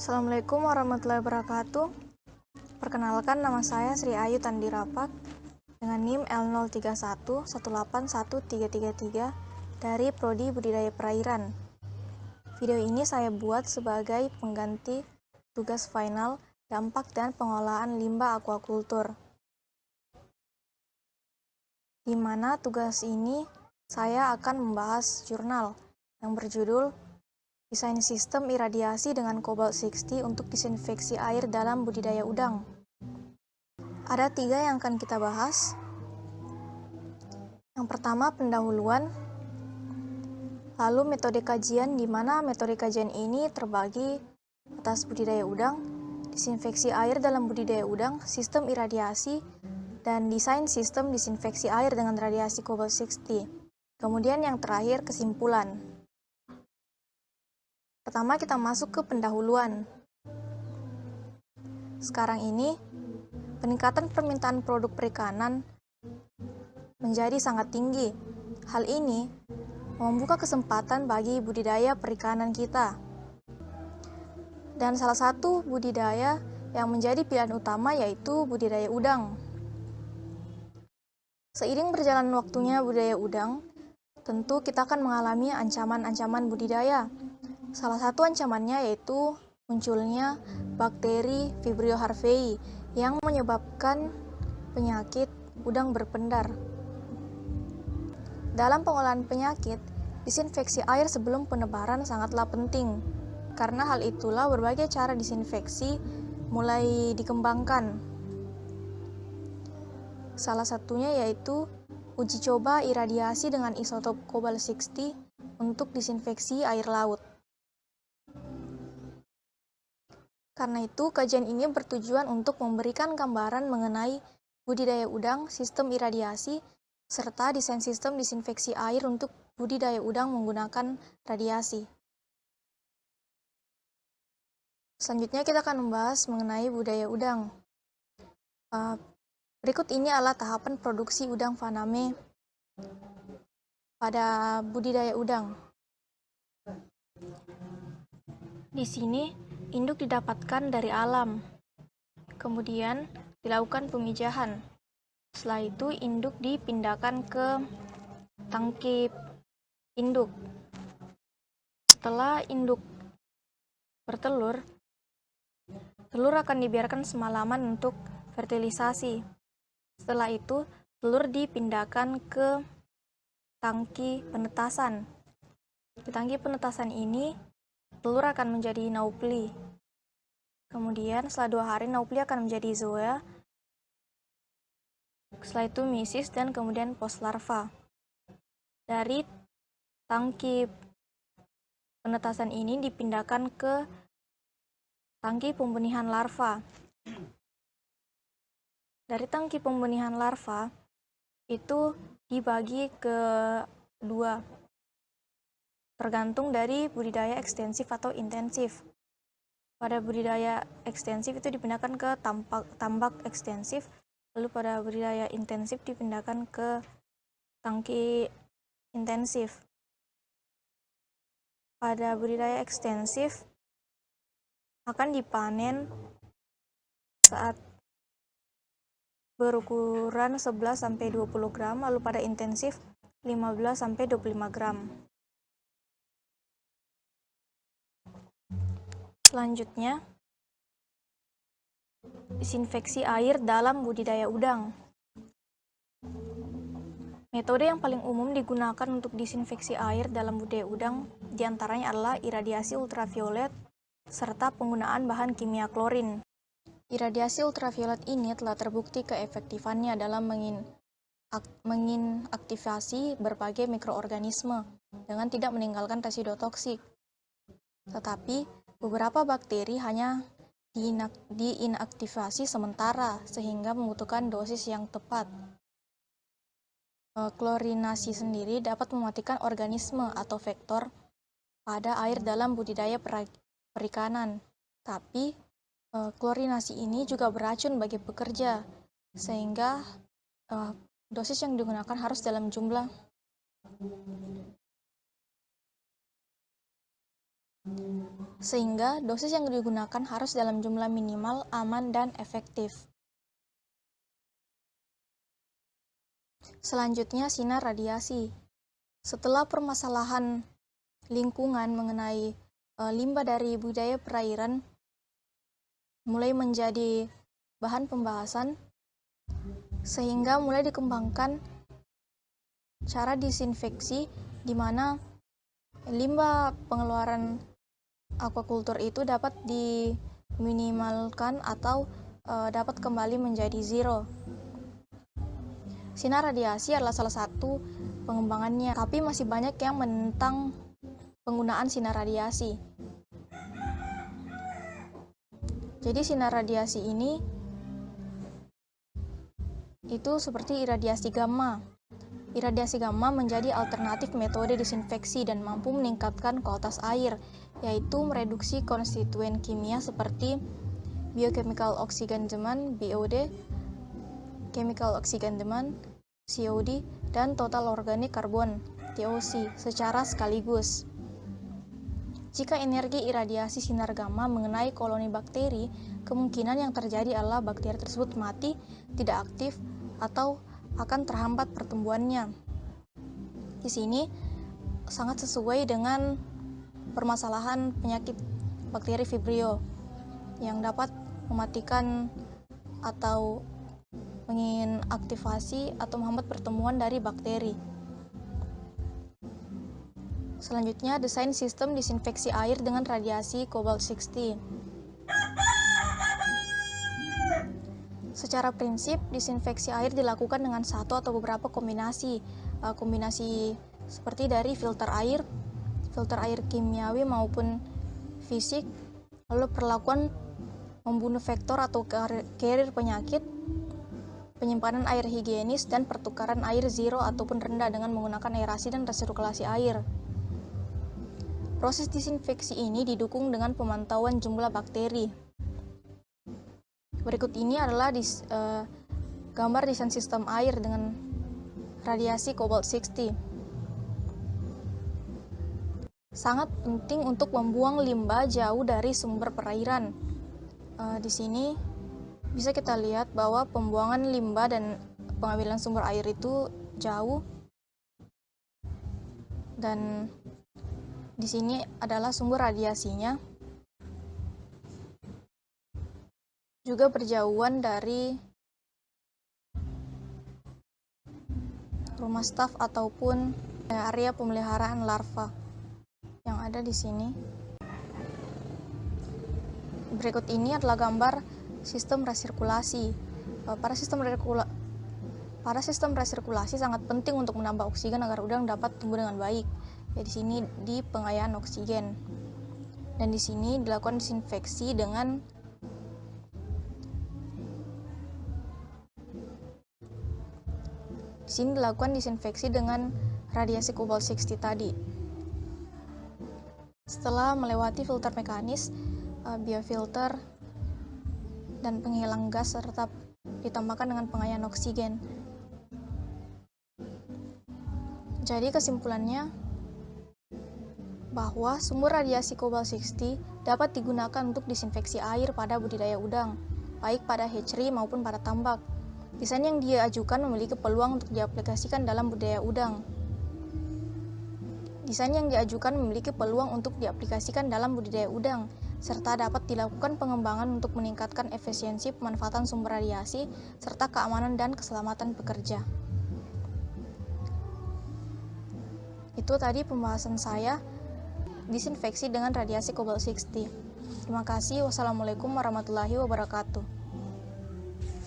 Assalamualaikum warahmatullahi wabarakatuh. Perkenalkan, nama saya Sri Ayu Tandirapak dengan NIM L031181333 dari Prodi Budidaya Perairan. Video ini saya buat sebagai pengganti tugas final dampak dan pengolahan limbah aquaculture, di mana tugas ini saya akan membahas jurnal yang berjudul Desain Sistem Iradiasi dengan Cobalt 60 untuk Disinfeksi Air dalam Budidaya Udang. Ada 3 yang akan kita bahas. Yang pertama, pendahuluan, lalu metode kajian, di mana metode kajian ini terbagi atas budidaya udang, disinfeksi air dalam budidaya udang, sistem iradiasi, dan desain sistem disinfeksi air dengan radiasi Cobalt 60. Kemudian yang terakhir, kesimpulan. Pertama, kita masuk ke pendahuluan. Sekarang ini, peningkatan permintaan produk perikanan menjadi sangat tinggi. Hal ini membuka kesempatan bagi budidaya perikanan kita. Dan salah satu budidaya yang menjadi pilihan utama yaitu budidaya udang. Seiring berjalan waktunya budidaya udang, tentu kita akan mengalami ancaman-ancaman budidaya. Salah satu ancamannya yaitu munculnya bakteri Vibrio harvei yang menyebabkan penyakit udang berpendar. Dalam pengolahan penyakit, disinfeksi air sebelum penebaran sangatlah penting. Karena hal itulah berbagai cara disinfeksi mulai dikembangkan. Salah satunya yaitu uji coba iradiasi dengan isotop Cobalt 60 untuk disinfeksi air laut. Karena itu, kajian ini bertujuan untuk memberikan gambaran mengenai budidaya udang, sistem iradiasi, serta desain sistem disinfeksi air untuk budidaya udang menggunakan radiasi. Selanjutnya kita akan membahas mengenai budidaya udang. Berikut ini adalah tahapan produksi udang faname pada budidaya udang. Di sini, induk didapatkan dari alam. Kemudian dilakukan pemijahan. Setelah itu induk dipindahkan ke tangki induk. Setelah induk bertelur, telur akan dibiarkan semalaman untuk fertilisasi. Setelah itu, telur dipindahkan ke tangki penetasan. Di tangki penetasan ini, telur akan menjadi naupli. Kemudian setelah 2 hari naupli akan menjadi zoea. Setelah itu misis dan kemudian postlarva. Dari tangki penetasan ini dipindahkan ke tangki pembenihan larva. Dari tangki pembenihan larva itu dibagi ke 2, tergantung dari budidaya ekstensif atau intensif. Pada budidaya ekstensif itu dipindahkan ke tambak ekstensif, lalu pada budidaya intensif dipindahkan ke tangki intensif. Pada budidaya ekstensif akan dipanen saat berukuran 11-20 gram, lalu pada intensif 15-25 gram. Selanjutnya, disinfeksi air dalam budidaya udang. Metode yang paling umum digunakan untuk disinfeksi air dalam budidaya udang diantaranya adalah iradiasi ultraviolet serta penggunaan bahan kimia klorin. Iradiasi ultraviolet ini telah terbukti keefektifannya dalam menginaktivasi berbagai mikroorganisme dengan tidak meninggalkan residu toksik. Tetapi, beberapa bakteri hanya diinaktivasi sementara sehingga membutuhkan dosis yang tepat. Klorinasi sendiri dapat mematikan organisme atau vektor pada air dalam budidaya perikanan. Tapi, klorinasi ini juga beracun bagi pekerja, sehingga dosis yang digunakan harus dalam jumlah sehingga dosis yang digunakan harus dalam jumlah minimal, aman, dan efektif. Selanjutnya, sinar radiasi. Setelah permasalahan lingkungan mengenai limbah dari budidaya perairan mulai menjadi bahan pembahasan, sehingga mulai dikembangkan cara disinfeksi di mana limbah pengeluaran aquaculture itu dapat diminimalkan atau dapat kembali menjadi zero. Sinar radiasi adalah salah satu pengembangannya, tapi masih banyak yang menentang penggunaan sinar radiasi. Jadi sinar radiasi ini itu seperti iradiasi gamma. Iradiasi gamma menjadi alternatif metode disinfeksi dan mampu meningkatkan kualitas air, yaitu mereduksi konstituen kimia seperti biochemical oxygen demand (BOD), chemical oxygen demand (COD), dan total organic carbon (TOC) secara sekaligus. Jika energi iradiasi sinar gamma mengenai koloni bakteri, kemungkinan yang terjadi adalah bakteri tersebut mati, tidak aktif, atau akan terhambat pertumbuhannya. Di sini sangat sesuai dengan permasalahan penyakit bakteri Vibrio yang dapat mematikan atau menginaktivasi atau menghambat pertumbuhan dari bakteri. Selanjutnya, desain sistem disinfeksi air dengan radiasi cobalt-60. Secara prinsip, disinfeksi air dilakukan dengan satu atau beberapa kombinasi seperti dari filter air kimiawi maupun fisik, lalu perlakuan membunuh vektor atau carrier penyakit, penyimpanan air higienis, dan pertukaran air zero ataupun rendah dengan menggunakan aerasi dan resirkulasi air. Proses disinfeksi ini didukung dengan pemantauan jumlah bakteri. Berikut ini adalah gambar desain sistem air dengan radiasi cobalt-60. Sangat penting untuk membuang limbah jauh dari sumber perairan. Di sini bisa kita lihat bahwa pembuangan limbah dan pengambilan sumber air itu jauh, dan di sini adalah sumber radiasinya. Juga berjauhan dari rumah staf ataupun area pemeliharaan larva yang ada di sini. Berikut ini adalah gambar sistem resirkulasi. Pada sistem resirkulasi sangat penting untuk menambah oksigen agar udang dapat tumbuh dengan baik. Ya, di sini di pengayaan oksigen. Dan di sini dilakukan disinfeksi dengan radiasi cobalt-60 tadi. Setelah melewati filter mekanis, biofilter, dan penghilang gas serta ditambahkan dengan pengayaan oksigen. Jadi kesimpulannya bahwa sumber radiasi cobalt-60 dapat digunakan untuk disinfeksi air pada budidaya udang, baik pada hatchery maupun pada tambak. Desain yang diajukan memiliki peluang untuk diaplikasikan dalam budidaya udang. Serta dapat dilakukan pengembangan untuk meningkatkan efisiensi pemanfaatan sumber radiasi serta keamanan dan keselamatan pekerja. Itu tadi pembahasan saya disinfeksi dengan radiasi cobalt-60. Terima kasih. Wassalamualaikum warahmatullahi wabarakatuh.